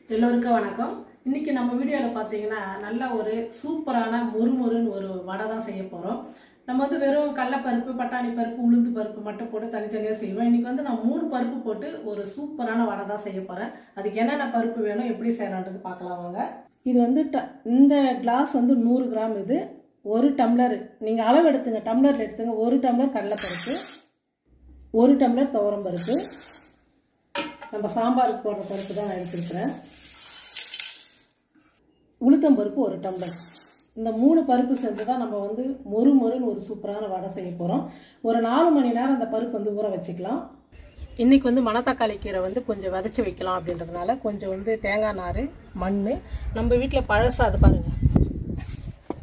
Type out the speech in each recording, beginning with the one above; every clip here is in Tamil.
எல்லோருக்கும் வணக்கம். இன்னைக்கு நம்ம வீடியோல பாத்தீங்கன்னா நல்ல ஒரு சூப்பரான மொறுமொறுன்னு ஒரு வடை தான் செய்ய போறோம். நம்ம வந்து வெறும் கடலைப்பருப்பு, பட்டாணி பருப்பு, உளுந்து பருப்பு மட்டும் போட்டு தனித்தனியா செய்வோம். இன்னைக்கு வந்து நான் 3 பருப்பு போட்டு ஒரு சூப்பரான வடை தான் செய்ய போறேன். அதுக்கு என்னென்ன பருப்பு வேணும், எப்படி செய்யலாம்ன்றது பார்க்கலாம் வாங்க. இது வந்து இந்த கிளாஸ் வந்து 100 கிராம். இது 1 டம்ளர். நீங்க அளவு எடுத்துங்க, டம்ளர்ல எடுத்துங்க. 1 டம்ளர் கடலைப்பருப்பு, 1 டம்ளர் துவரம் பருப்பு, நம்ம சாம்பாருக்கு போடுற பருப்பு தான் நான் எடுத்துக்கிறேன். உளுத்தம் பருப்பு 1 டம்ளர். இந்த 3 பருப்பு சேர்ந்து தான் நம்ம வந்து மொறுன்னு ஒரு சூப்பரான வடை செய்ய போகிறோம். ஒரு 4 மணி நேரம் அந்த பருப்பு வந்து ஊற வச்சுக்கலாம். இன்றைக்கி வந்து மணத்தக்காளி கீரை வந்து கொஞ்சம் விதைச்சி வைக்கலாம் அப்படின்றதுனால கொஞ்சம் வந்து தேங்காய் நார், மண், நம்ம வீட்டில் பழசா அது பாருங்கள்,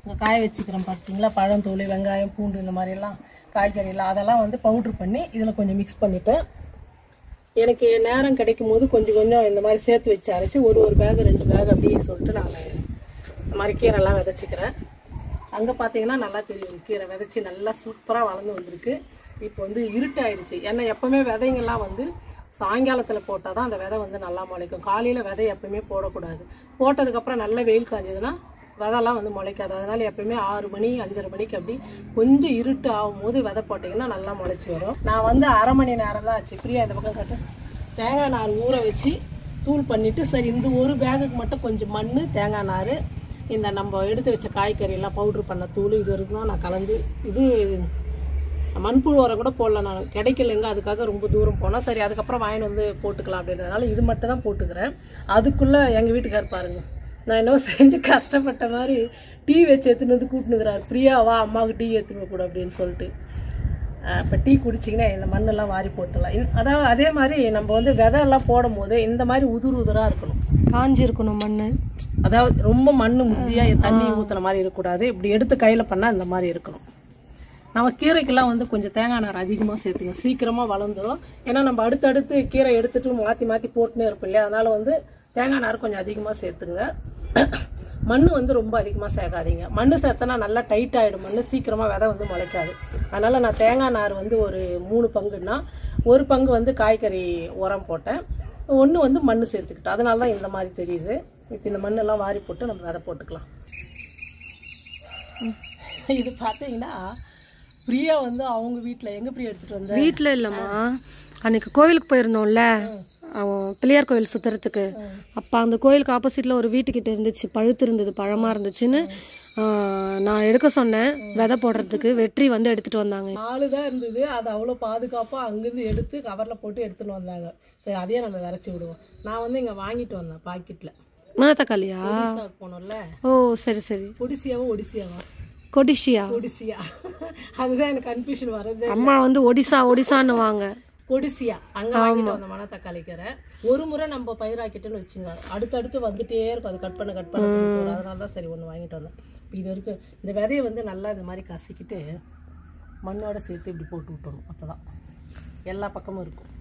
இங்கே காய வச்சுக்கிறோம் பார்த்தீங்களா, பழந்தூள், வெங்காயம், பூண்டு, இந்த மாதிரிலாம் காய்கறிலாம் அதெல்லாம் வந்து பவுட்ரு பண்ணி இதில் கொஞ்சம் மிக்ஸ் பண்ணிவிட்டேன். எனக்கு நேரம் கிடைக்கும் போது கொஞ்சம் இந்த மாதிரி சேர்த்து வச்சு அரைச்சி ஒரு பேக் 2 பேக் அப்படின்னு சொல்லிட்டு நான் இந்த மாதிரி கீரைலாம் விதைச்சிக்கிறேன். அங்கே பார்த்தீங்கன்னா நல்லா தெரியும், கீரை விதைச்சி நல்லா சூப்பராக வளர்ந்து வந்திருக்கு. இப்போ வந்து இருட்டாயிடுச்சு. ஏன்னா எப்போவுமே விதைங்கள்லாம் வந்து சாயங்காலத்தில் போட்டால் தான் அந்த விதை வந்து நல்லா முளைக்கும். காலையில் விதை எப்பவுமே போடக்கூடாது. போட்டதுக்கப்புறம் நல்லா வெயில் காஞ்சதுன்னா விதைலாம் வந்து முளைக்காது. அதனால எப்பவுமே 6 மணி 5:30 மணிக்கு அப்படி கொஞ்சம் இருட்டு ஆகும் போது விதை போட்டிங்கன்னா நல்லா முளைச்சி வரும். நான் வந்து அரை மணி நேரம் தான் ஆச்சு. ஃப்ரீயாக இந்த பக்கம் கட்டு தேங்காய் நார் ஊற வச்சு தூள் பண்ணிவிட்டு, சரி இந்த ஒரு பேகுக்கு மட்டும் கொஞ்சம் மண், தேங்காய் நார், இந்த நம்ம எடுத்து வச்ச காய்கறியெல்லாம் பவுட்ரு பண்ண தூள், இது வரைக்கும் தான் நான் கலந்து. இது மண்புழு உரம் கூட போடல, நான் கிடைக்கலைங்க, அதுக்காக ரொம்ப தூரம் போனால் சரி அதுக்கப்புறம் வாங்கிட்டு வந்து போட்டுக்கலாம் அப்படின்றதுனால இது மட்டும் தான் போட்டுக்கிறேன். அதுக்குள்ளே எங்கள் வீட்டுக்கார் பாருங்க, நான் என்ன செஞ்சு கஷ்டப்பட்ட மாதிரி டீ வச்சு எடுத்துன்னு வந்து கூட்டினுக்கிறார். பிரியா வா அம்மாவுக்கு டீ எடுத்துன்னு கூட அப்படின்னு சொல்லிட்டு. இப்போ டீ குடிச்சிங்கன்னா இந்த மண்ணெல்லாம் வாரி போட்டுடலாம். அதாவது அதே மாதிரி நம்ம வந்து விதையெல்லாம் போடும் போது இந்த மாதிரி உதிராக இருக்கணும், காஞ்சி இருக்கணும் மண். அதாவது ரொம்ப மண் முத்தியாக தண்ணி ஊற்றுன மாதிரி இருக்கக்கூடாது. இப்படி எடுத்து கையில் பண்ணால் இந்த மாதிரி இருக்கணும். நம்ம கீரைக்கெல்லாம் வந்து கொஞ்சம் தேங்காய் நார் அதிகமாக சேர்த்துங்க, சீக்கிரமாக வளர்ந்துடும். ஏன்னா நம்ம அடுத்தடுத்து கீரை எடுத்துட்டு மாற்றி போட்டுனே இருப்போம் இல்லையா, அதனால வந்து தேங்காய் நார் கொஞ்சம் அதிகமாக சேர்த்துங்க. மண் வந்து ரொம்ப அதிகமாக சேர்க்காதீங்க. மண் சேர்த்தனா நல்லா டைட் ஆகிடும், மண் சீக்கிரமாக விதை வந்து முளைக்காது. அதனால் நான் தேங்காய் நார் வந்து ஒரு 3 பங்குன்னா 1 பங்கு வந்து காய்கறி உரம் போட்டேன், 1 வந்து மண் சேர்த்துக்கிட்டேன். அதனால தான் இந்த மாதிரி தெரியுது. இப்போ இந்த மண்ணெல்லாம் வாரி போட்டு நம்ம விதை போட்டுக்கலாம். இது பார்த்தீங்கன்னா பிரியா வந்து அவங்க வீட்டில், எங்கே பிரியா எடுத்துகிட்டு வந்தேன் வீட்டில் இல்லைம்மா, அன்னைக்கு கோவிலுக்கு போயிருந்தோம்ல, பிள்ளையார் கோவில் சுத்துறதுக்கு. அப்போ அந்த கோயிலுக்கு ஆப்போசிட்ல ஒரு வீட்டுக்கிட்ட இருந்துச்சு, பழுத்து இருந்தது, பழமா இருந்துச்சுன்னு நான் எடுக்க சொன்னேன் விதை போடுறதுக்கு. வெற்றி வந்து எடுத்துட்டு வந்தாங்க. 4 தான் இருந்தது. அது அவ்வளோ பாதுகாப்பாக அங்கேருந்து எடுத்து கவரில் போட்டு எடுத்துன்னு வந்தாங்க. சரி அதையே நம்ம விரைச்சி விடுவோம். நான் வந்து இங்கே வாங்கிட்டு வந்தேன் பாக்கெட்டில். மணத்தக்காளியா போனோம்ல. ஓ சரி சரி. ஒடிசியாவா கொடிசியா அதுதான் எனக்கு கன்ஃபியூஷன் வருது. அம்மா வந்து ஒடிசான்னு வாங்க. கொடிசியா அங்க வாங்கிட்டு வந்த மணத்தக்காளி கீரை. ஒரு முறை நம்ம பயிராக்கிட்டுன்னு வச்சுங்க, அடுத்தடுத்து வந்துட்டே இருக்கும். அது கட் பண்ண அதனால தான் சரி ஒன்று வாங்கிட்டு வந்தேன். இது வரைக்கும் இந்த விதையை வந்து நல்லா இந்த மாதிரி கசிக்கிட்டு மண்ணோட சேர்த்து இப்படி போட்டு விட்டணும். அப்போதான் எல்லா பக்கமும் இருக்கும்.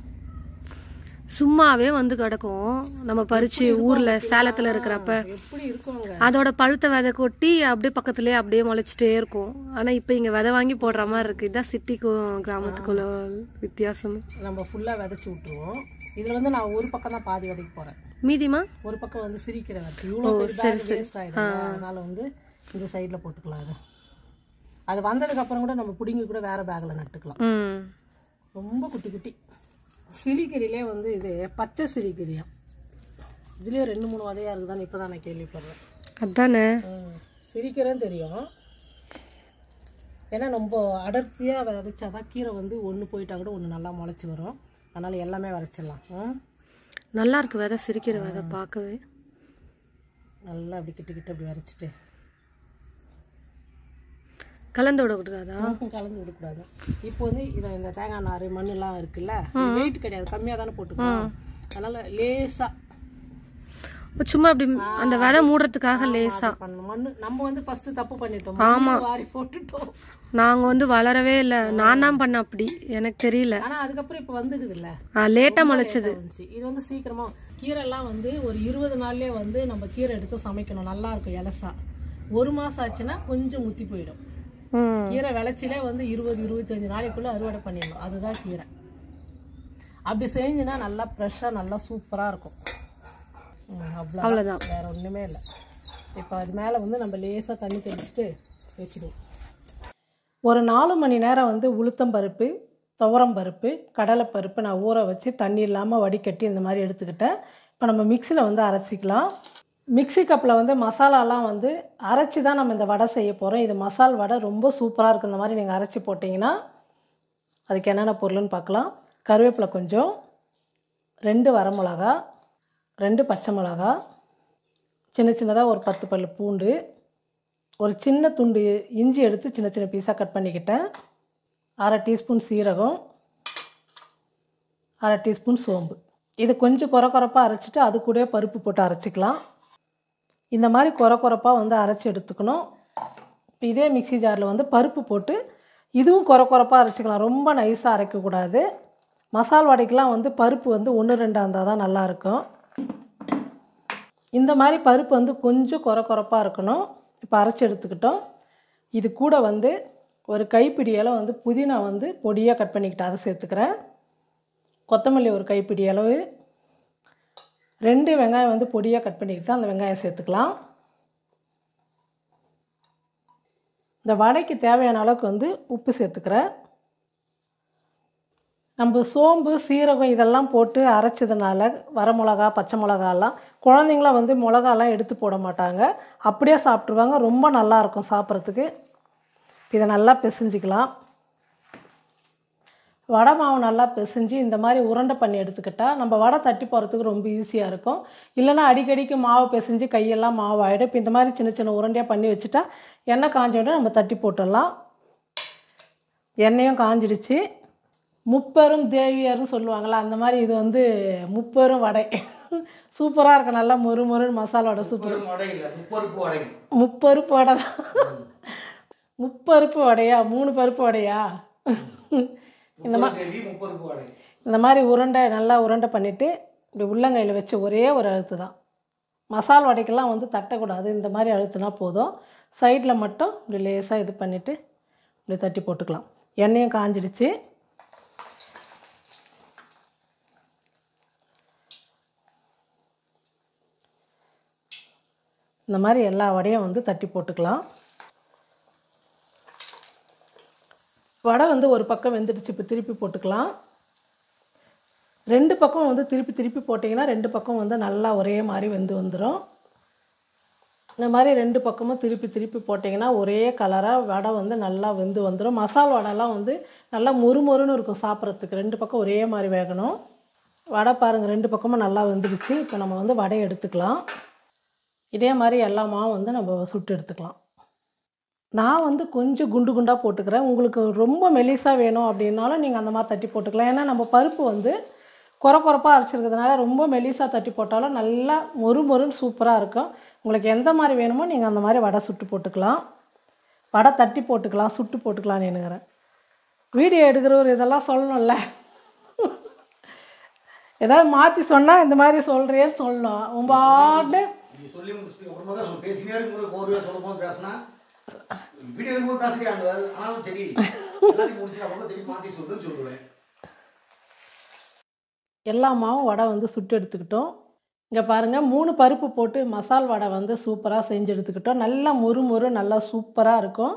சும்மாவே வந்து கிடக்கும். நம்ம பறிச்சு ஊர்ல சேலத்துல இருக்கிறப்ப எப்படி இருக்குங்க, அதோட பழுத்த விதை கொட்டி அப்படியே பக்கத்துலயே அப்படியே முளைச்சிட்டே இருக்கும். ஆனா இப்ப இங்க விதை வாங்கி போடுற மாதிரி இருக்கு. இதான் சிட்டிக்கும் கிராமத்துக்குள்ள வித்தியாசம். நம்ம ஃபுல்லா விதைச்சு விட்டுருவோம். இதுல வந்து நான் ஒரு பக்கம் தான் பாதி விதைக்கு போறேன், மீதிமா ஒரு பக்கம் வந்து சிரிக்கிற வச்சு இவ்வளவு வேஸ்ட் ஆயிடும். அதனால வந்து இந்த சைட்ல போட்டுக்கலாம். அது வந்ததுக்கு அப்புறம் கூட நம்ம பிடிங்கி கூட வேற பேக்ல நட்டுக்கலாம். ரொம்ப குட்டி குட்டி சிரிக்கீரையிலே வந்து இது பச்சை சிரிக்கீரையா, இதுலயே 2-3 வகையா இருக்குதான்னு இப்பதான் நான் கேள்விப்படுறேன். அதானே சிரிக்கீரைன்னு தெரியும். ஏன்னா ரொம்ப அடர்த்தியா விதைச்சாதான் கீரை வந்து ஒன்று போயிட்டா கூட ஒன்று நல்லா முளைச்சி வரும். அதனால எல்லாமே விதைச்சிடலாம். நல்லா இருக்கு விதை, சிரிக்கிற விதை பார்க்கவே. நல்லா அப்படி கிட்ட அப்படி விதைச்சிட்டு கலந்து விடக்கூடாதா? கலந்து விடக்கூடாது. இப்போ வந்து இதை இந்த தேங்காய் நார் மண்ணெல்லாம் இருக்குல்ல, வெயிட் கிடையாது, கம்மியாக தானே போட்டுக்கணும். அதனால லேசா சும்மா அப்படி அந்த விதை மூடுறதுக்காக லேசா மண்ணு. நம்ம வந்து ஃபர்ஸ்ட் தப்பு பண்ணிட்டோம், வாரி போட்டுட்டோம். நாங்க வந்து வளரவே இல்லை, நான் தான் பண்ண அப்படி, எனக்கு தெரியல. ஆனா அதுக்கப்புறம் இப்ப வந்துக்குது இல்ல, லேட்டா முளைச்சது. இது வந்து சீக்கிரமா கீரை எல்லாம் வந்து ஒரு 20 நாள்லயே வந்து நம்ம கீரை எடுத்து சமைக்கணும். நல்லா இருக்கும் இலசா. 1 மாசம் ஆச்சுன்னா கொஞ்சம் முத்தி போயிடும். கீரை விளைச்சிலே வந்து 20-25 நாளைக்குள்ள அறுவடை பண்ணிடணும். அதுதான் கீரை. அப்படி செஞ்சுனா நல்லா ஃப்ரெஷ்ஷாக நல்லா சூப்பராக இருக்கும். அவ்வளோதான், வேறு ஒன்றுமே இல்லை. இப்போ அது மேலே வந்து நம்ம லேசாக தண்ணி தெளிச்சுட்டு வச்சுடுவோம். ஒரு 4 மணி நேரம் வந்து உளுத்தம்பருப்பு, துவரம்பருப்பு, கடலைப்பருப்பு நான் ஊற வச்சு தண்ணி இல்லாமல் வடிகட்டி இந்த மாதிரி எடுத்துக்கிட்டேன். இப்போ நம்ம மிக்சியில் வந்து அரைச்சிக்கலாம். மிக்சி கப்பில் வந்து மசாலாலாம் வந்து அரைச்சி தான் நம்ம இந்த வடை செய்ய போகிறோம். இது மசால் வடை ரொம்ப சூப்பராக இருக்குது. இந்த மாதிரி நீங்கள் அரைச்சி போட்டிங்கன்னா அதுக்கு என்னென்ன பொருள்னு பார்க்கலாம். கருவேப்பிலை கொஞ்சம், 2 வரமிளகா, 2 பச்சை மிளகா, சின்ன சின்னதாக ஒரு 10 பல் பூண்டு, ஒரு சின்ன துண்டு இஞ்சி எடுத்து சின்ன சின்ன பீஸாக கட் பண்ணிக்கிட்டேன், 1/2 டீஸ்பூன் சீரகம், 1/2 டீஸ்பூன் சோம்பு. இது கொஞ்சம் கொரப்பாக அரைச்சிட்டு அது கூட பருப்பு போட்டு அரைச்சிக்கலாம். இந்த மாதிரி கொரப்பாக வந்து அரைச்சி எடுத்துக்கணும். இப்போ இதே மிக்சி ஜாரில் வந்து பருப்பு போட்டு இதுவும் கொரப்பாக அரைச்சிக்கலாம். ரொம்ப நைஸாக அரைக்கக்கூடாது. மசால் வடைக்கெலாம் வந்து பருப்பு வந்து 1-2 இருந்தால் தான் நல்லாயிருக்கும். இந்த மாதிரி பருப்பு வந்து கொஞ்சம் கொரப்பாக இருக்கணும். இப்போ அரைச்சி எடுத்துக்கிட்டோம். இது கூட வந்து ஒரு கைப்பிடி அளவு வந்து புதினா வந்து பொடியாக கட் பண்ணிக்கிட்டு அதை சேர்த்துக்கிறேன். கொத்தமல்லி ஒரு கைப்பிடி அளவு, 2 வெங்காயம் வந்து பொடியாக கட் பண்ணிக்கிட்டு அந்த வெங்காயம் சேர்த்துக்கலாம். இந்த வடைக்கு தேவையான அளவுக்கு வந்து உப்பு சேர்த்துக்கிறேன். நம்ம சோம்பு, சீரகம் இதெல்லாம் போட்டு அரைச்சதுனால வரமிளகா, பச்சை மிளகாலாம் குழந்தைங்களாம் வந்து மிளகாலாம் எடுத்து போட மாட்டாங்க, அப்படியே சாப்பிட்ருவாங்க. ரொம்ப நல்லாயிருக்கும் சாப்பிட்றதுக்கு. இதை நல்லா பிசைஞ்சிக்கலாம். வடை மாவு நல்லா பிசைஞ்சு இந்த மாதிரி உருண்டை பண்ணி எடுத்துக்கிட்டால் நம்ம வடை தட்டி போகிறதுக்கு ரொம்ப ஈஸியாக இருக்கும். இல்லைனா அடிக்கடிக்கு மாவு பிசைஞ்சு கையெல்லாம் மாவு ஆகிடும். இப்போ இந்த மாதிரி சின்ன சின்ன உருண்டையாக பண்ணி வச்சுட்டா எண்ணெய் காஞ்சோடனே நம்ம தட்டி போட்டுடலாம். எண்ணெயும் காஞ்சிடுச்சு. முப்பெரும் தேவியர்னு சொல்லுவாங்களா, அந்த மாதிரி இது வந்து முப்பெரும் வடை. சூப்பராக இருக்கும். நல்லா மொறு மொறுன்னு மசாலா வடை சூப்பர். முப்பருப்பு வடை தான். முப்பருப்பு வடையா, 3 பருப்பு வடையா? இந்த மாதிரி உருண்டை நல்லா உருண்டை பண்ணிவிட்டு இப்படி உள்ளங்கையில் வச்சு ஒரே ஒரு அழுத்து தான். மசால் வடைக்கெல்லாம் வந்து தட்டக்கூடாது. இந்த மாதிரி அழுத்துனா போதும். சைடில் மட்டும் இப்படி லேசாக இது பண்ணிவிட்டு இப்படி தட்டி போட்டுக்கலாம். எண்ணெயும் காஞ்சிடுச்சு. இந்த மாதிரி எல்லா வடையும் வந்து தட்டி போட்டுக்கலாம். வடை வந்து ஒரு பக்கம் வெந்துடுச்சு. இப்போ திருப்பி போட்டுக்கலாம். 2 பக்கம் வந்து திருப்பி போட்டிங்கன்னா 2 பக்கம் வந்து நல்லா ஒரே மாதிரி வெந்து வந்துடும். இந்த மாதிரி 2 பக்கமும் திருப்பி போட்டிங்கன்னா ஒரே கலராக வடை வந்து நல்லா வெந்து வந்துடும். மசால் வடைலாம் வந்து நல்லா மொறுன்னு இருக்கும் சாப்பிட்றதுக்கு. 2 பக்கம் ஒரே மாதிரி வேகணும். வடை பாருங்கள், 2 பக்கமும் நல்லா வெந்துடுச்சு. இப்போ நம்ம வந்து வடையை எடுத்துக்கலாம். இதே மாதிரி எல்லா மாவும் வந்து நம்ம சுட்டு எடுத்துக்கலாம். நான் வந்து கொஞ்சம் குண்டு குண்டாக போட்டுக்கிறேன். உங்களுக்கு ரொம்ப மெலிசாக வேணும் அப்படின்னாலும் நீங்கள் அந்த மாதிரி தட்டி போட்டுக்கலாம். ஏன்னா நம்ம பருப்பு வந்து கொரப்பாக அரைச்சிருக்கிறதுனால ரொம்ப மெலிசாக தட்டி போட்டாலும் நல்லா மொறுன்னு சூப்பராக இருக்கும். உங்களுக்கு எந்த மாதிரி வேணுமோ நீங்கள் அந்த மாதிரி வடை சுட்டு போட்டுக்கலாம். வடை தட்டி போட்டுக்கலாம், சுட்டு போட்டுக்கலான்னு நினைக்கிறேன். வீடியோ எடுக்கிறவர் இதெல்லாம் சொல்லணும்ல. ஏதாவது மாற்றி சொன்னால் இந்த மாதிரி சொல்கிறேன்னு சொல்லணும். ரொம்ப ஆடு சொல்லி பேசினே இருக்கும்போது கோர்வையாக சொல்லும்போது பேசினா வீடியோ இருக்கும்போது பேசுகிறாங்க. ஆனாலும் சரி மாற்றி சொல்லுன்னு சொல்லுவேன். எல்லா மாவும் வடை வந்து சுட்டு எடுத்துக்கிட்டோம். இங்கே பாருங்கள், 3 பருப்பு போட்டு மசால் வடை வந்து சூப்பராக செஞ்சு எடுத்துக்கிட்டோம். நல்லா மொறு நல்லா சூப்பராக இருக்கும்.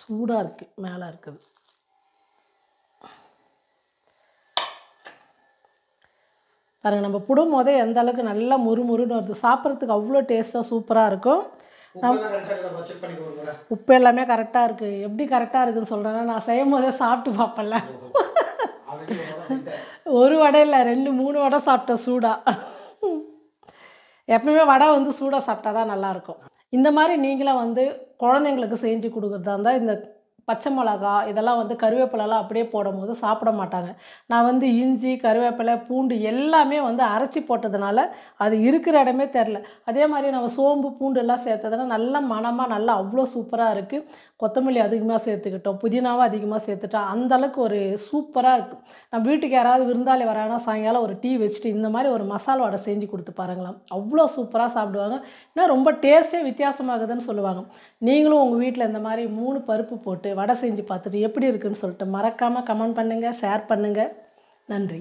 சூடாக இருக்குது, மேலே இருக்குது. பாருங்கள், நம்ம புடும் போதே எந்த அளவுக்கு நல்லா மொறுன்னு வருது. சாப்பிட்றதுக்கு அவ்வளோ டேஸ்ட்டாக சூப்பராக இருக்கும். உப்பு எல்லாமே கரெக்டாக இருக்குது. எப்படி கரெக்டாக இருக்குதுன்னு சொல்கிறேன்னா, நான் செய்யும் போதே சாப்பிட்டு பார்ப்பேன்ல. ஒரு வடை இல்லை, 2-3 வடை சாப்பிட்டேன் சூடாக. எப்பவுமே வடை வந்து சூடாக சாப்பிட்டா தான் நல்லாயிருக்கும். இந்த மாதிரி நீங்களும் வந்து குழந்தைங்களுக்கு செஞ்சு கொடுக்குறதா இருந்தால் இந்த பச்சை மிளகா இதெல்லாம் வந்து கருவேப்பிலெல்லாம் அப்படியே போடும்போது சாப்பிட மாட்டாங்க. நான் வந்து இஞ்சி, கருவேப்பிலை, பூண்டு எல்லாமே வந்து அரைச்சி போட்டதுனால அது இருக்கிற இடமே தெரில. அதே மாதிரி நம்ம சோம்பு, பூண்டு எல்லாம் சேர்த்ததுனா நல்ல மணமாக நல்லா அவ்வளோ சூப்பராக இருக்குது. கொத்தமல்லி அதிகமாக சேர்த்துக்கிட்டோம், புதினாவும் அதிகமாக சேர்த்துட்டோம். அந்தளவுக்கு ஒரு சூப்பராக இருக்குது. நம்ம வீட்டுக்கு யாராவது விருந்தாளி வராங்கன்னா சாயங்காலம் ஒரு டீ வச்சுட்டு இந்த மாதிரி ஒரு மசால் வடை செஞ்சு கொடுத்து பாருங்களாம். அவ்வளோ சூப்பராக சாப்பிடுவாங்க. இன்னும் ரொம்ப டேஸ்ட்டே வித்தியாசமாகுதுன்னு சொல்லுவாங்க. நீங்களும் உங்கள் வீட்டில் இந்த மாதிரி 3 பருப்பு போட்டு வடை செஞ்சு பார்த்துட்டு எப்படி இருக்குன்னு சொல்லிட்டு மறக்காமல் கமெண்ட் பண்ணுங்கள், ஷேர் பண்ணுங்கள். நன்றி.